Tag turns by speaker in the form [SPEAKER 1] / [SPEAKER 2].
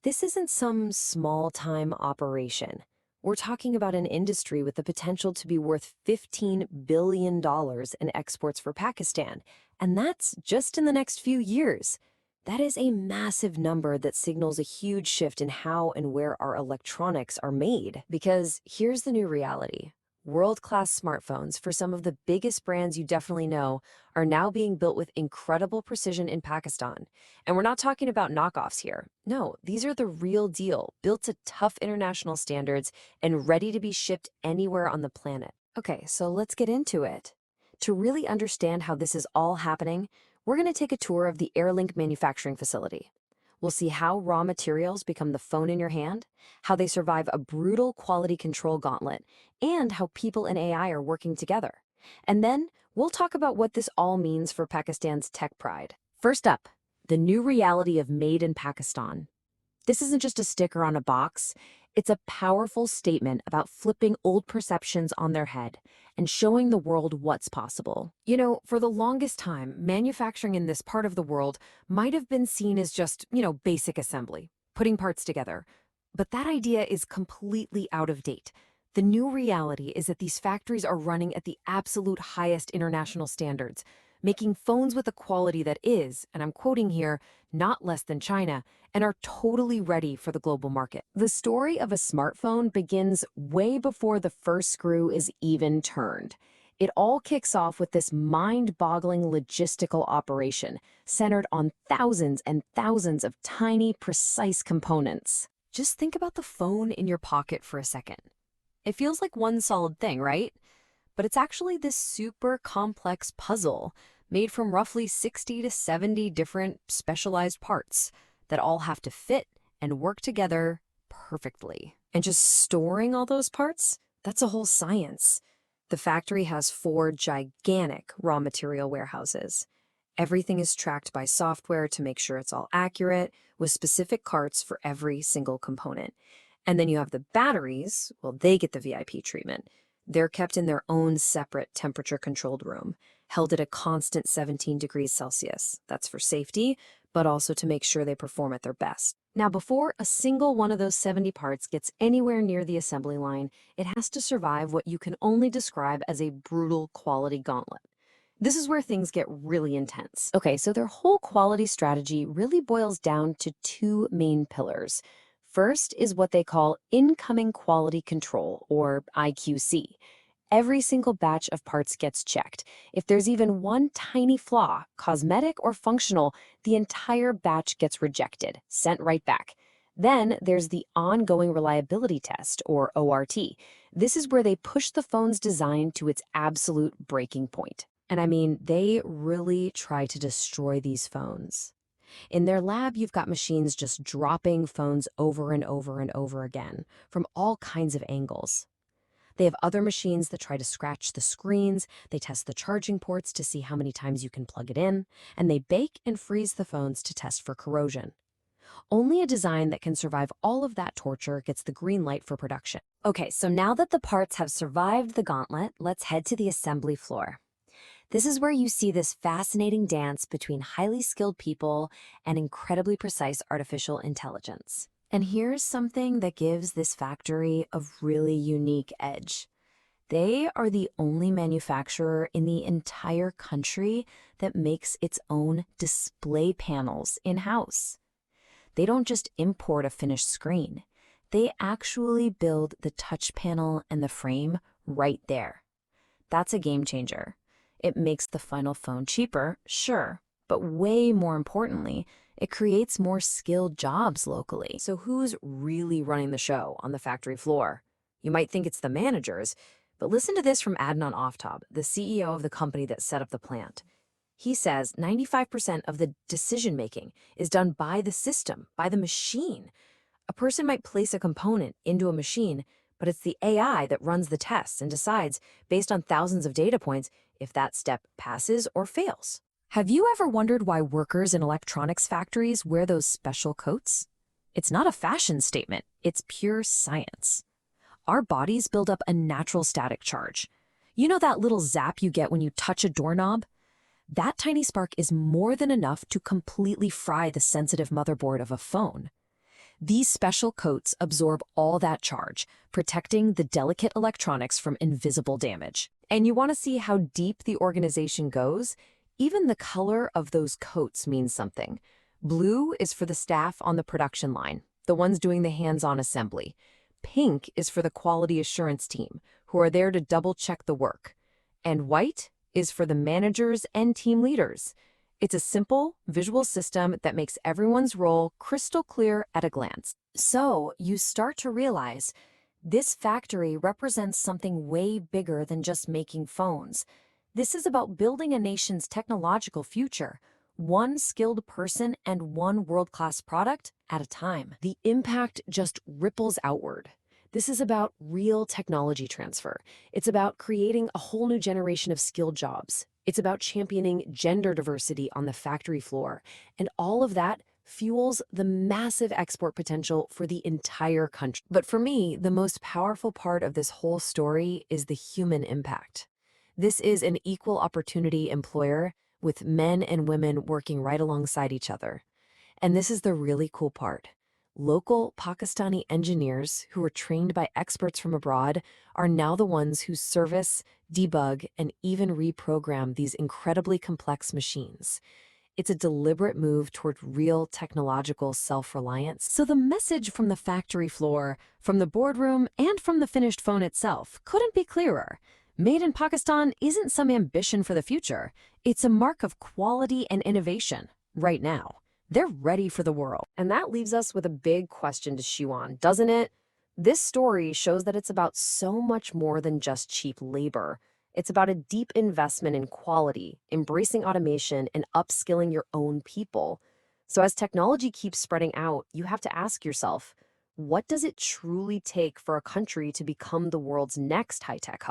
[SPEAKER 1] This isn't some small-time operation. We're talking about an industry with the potential to be worth $15 billion in exports for Pakistan, and that's just in the next few years. That is a massive number that signals a huge shift in how and where our electronics are made. Because here's the new reality. World-class smartphones for some of the biggest brands you definitely know are now being built with incredible precision in Pakistan. And we're not talking about knockoffs here. No, these are the real deal, built to tough international standards and ready to be shipped anywhere on the planet. Okay, so let's get into it. To really understand how this is all happening, we're going to take a tour of the Airlink manufacturing facility. We'll see how raw materials become the phone in your hand, how they survive a brutal quality control gauntlet, and how people and AI are working together. And then we'll talk about what this all means for Pakistan's tech pride. First up, the new reality of Made in Pakistan. This isn't just a sticker on a box. It's a powerful statement about flipping old perceptions on their head and showing the world what's possible. You know, for the longest time, manufacturing in this part of the world might have been seen as just, basic assembly, putting parts together. But that idea is completely out of date. The new reality is that these factories are running at the absolute highest international standards, making phones with a quality that is, and I'm quoting here, not less than China, and are totally ready for the global market. The story of a smartphone begins way before the first screw is even turned. It all kicks off with this mind-boggling logistical operation centered on thousands and thousands of tiny, precise components. Just think about the phone in your pocket for a second. It feels like one solid thing, right? But it's actually this super complex puzzle made from roughly 60 to 70 different specialized parts that all have to fit and work together perfectly. And just storing all those parts, that's a whole science. The factory has 4 gigantic raw material warehouses. Everything is tracked by software to make sure it's all accurate, with specific carts for every single component. And then you have the batteries, well, they get the VIP treatment. They're kept in their own separate temperature-controlled room, held at a constant 17 degrees Celsius. That's for safety, but also to make sure they perform at their best. Now, before a single one of those 70 parts gets anywhere near the assembly line, it has to survive what you can only describe as a brutal quality gauntlet. This is where things get really intense. Okay, so their whole quality strategy really boils down to 2 main pillars. First is what they call incoming quality control, or IQC. Every single batch of parts gets checked. If there's even one tiny flaw, cosmetic or functional, the entire batch gets rejected, sent right back. Then there's the ongoing reliability test, or ORT. This is where they push the phone's design to its absolute breaking point. And I mean, they really try to destroy these phones. In their lab, you've got machines just dropping phones over and over and over again from all kinds of angles. They have other machines that try to scratch the screens, they test the charging ports to see how many times you can plug it in, and they bake and freeze the phones to test for corrosion. Only a design that can survive all of that torture gets the green light for production. Okay, so now that the parts have survived the gauntlet, let's head to the assembly floor. This is where you see this fascinating dance between highly skilled people and incredibly precise artificial intelligence. And here's something that gives this factory a really unique edge. They are the only manufacturer in the entire country that makes its own display panels in-house. They don't just import a finished screen. They actually build the touch panel and the frame right there. That's a game changer. It makes the final phone cheaper, sure, but way more importantly, it creates more skilled jobs locally. So who's really running the show on the factory floor? You might think it's the managers, but listen to this from Adnan Oftab, the CEO of the company that set up the plant. He says 95% of the decision-making is done by the system, by the machine. A person might place a component into a machine, but it's the AI that runs the tests and decides, based on thousands of data points, if that step passes or fails. Have you ever wondered why workers in electronics factories wear those special coats? It's not a fashion statement, it's pure science. Our bodies build up a natural static charge. You know that little zap you get when you touch a doorknob? That tiny spark is more than enough to completely fry the sensitive motherboard of a phone. These special coats absorb all that charge, protecting the delicate electronics from invisible damage. And you want to see how deep the organization goes? Even the color of those coats means something. Blue is for the staff on the production line, the ones doing the hands-on assembly. Pink is for the quality assurance team, who are there to double-check the work. And white is for the managers and team leaders. It's a simple, visual system that makes everyone's role crystal clear at a glance. So you start to realize this factory represents something way bigger than just making phones. This is about building a nation's technological future, one skilled person and one world-class product at a time. The impact just ripples outward. This is about real technology transfer. It's about creating a whole new generation of skilled jobs. It's about championing gender diversity on the factory floor. And all of that fuels the massive export potential for the entire country. But for me, the most powerful part of this whole story is the human impact. This is an equal opportunity employer with men and women working right alongside each other. And this is the really cool part. Local Pakistani engineers who were trained by experts from abroad are now the ones who service, debug, and even reprogram these incredibly complex machines. It's a deliberate move toward real technological self-reliance. So the message from the factory floor, from the boardroom, and from the finished phone itself couldn't be clearer. Made in Pakistan isn't some ambition for the future. It's a mark of quality and innovation right now. They're ready for the world. And that leaves us with a big question to chew on, doesn't it? This story shows that it's about so much more than just cheap labor. It's about a deep investment in quality, embracing automation, and upskilling your own people. So as technology keeps spreading out, you have to ask yourself, what does it truly take for a country to become the world's next high-tech hub?